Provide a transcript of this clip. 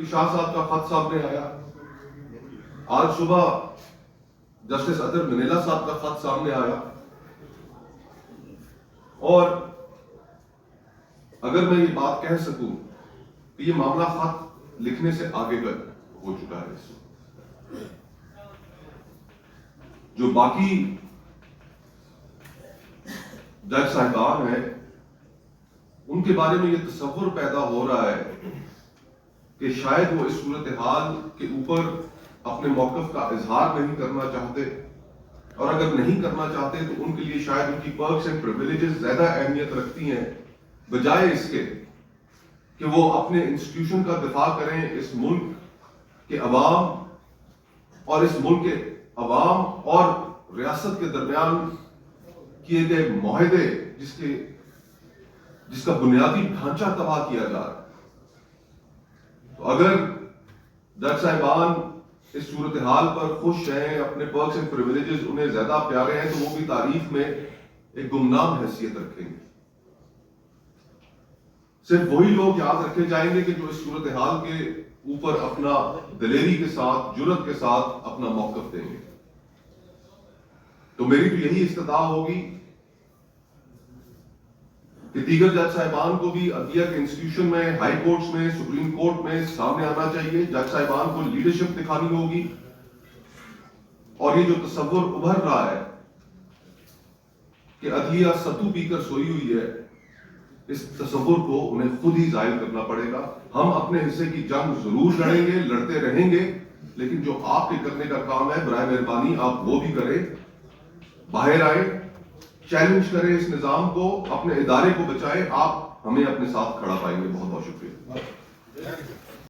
شاہ صاحب کا خط سامنے آیا، آج صبح جسٹس اطہر منیلا صاحب کا خط سامنے آیا، اور اگر میں یہ بات کہہ سکوں کہ یہ معاملہ خط لکھنے سے آگے ہو چکا ہے۔ جو باقی جج صاحبان ہیں ان کے بارے میں یہ تصور پیدا ہو رہا ہے کہ شاید وہ اس صورتحال کے اوپر اپنے موقف کا اظہار نہیں کرنا چاہتے، اور اگر نہیں کرنا چاہتے تو ان کے لیے شاید ان کی پرکس اینڈ پریویلیجز زیادہ اہمیت رکھتی ہیں بجائے اس کے کہ وہ اپنے انسٹیٹیوشن کا دفاع کریں، اس ملک کے عوام اور اس ملک کے عوام اور ریاست کے درمیان کیے گئے معاہدے جس کا بنیادی ڈھانچہ تباہ کیا جا رہا ہے۔ تو اگر جج صاحبان اس صورتحال پر خوش ہیں، اپنے پرکس اینڈ پریویلیجز انہیں زیادہ پیارے ہیں، تو وہ بھی تاریخ میں ایک گمنام حیثیت رکھیں گے۔ صرف وہی لوگ یاد رکھے جائیں گے کہ جو اس صورتحال کے اوپر اپنا دلیری کے ساتھ، جرأت کے ساتھ اپنا موقف دیں گے۔ تو میری تو یہی استدعا ہوگی کہ دیگر جج صاحبان کو بھی عدلیہ کے انسٹیٹیوشن میں، ہائی کورٹس میں، سپریم کورٹ میں سامنے آنا چاہیے۔ جج صاحبان کو لیڈرشپ دکھانی ہوگی، اور یہ جو تصور ابھر رہا ہے کہ عدلیہ ستو پی کر سوئی ہوئی ہے، اس تصور کو انہیں خود ہی ظاہر کرنا پڑے گا۔ ہم اپنے حصے کی جنگ ضرور لڑیں گے، لڑتے رہیں گے، لیکن جو آپ کے کرنے کا کام ہے برائے مہربانی آپ وہ بھی کریں۔ باہر آئے، چیلنج کریں اس نظام کو، اپنے ادارے کو بچائیں، آپ ہمیں اپنے ساتھ کھڑا پائیں گے۔ بہت بہت شکریہ۔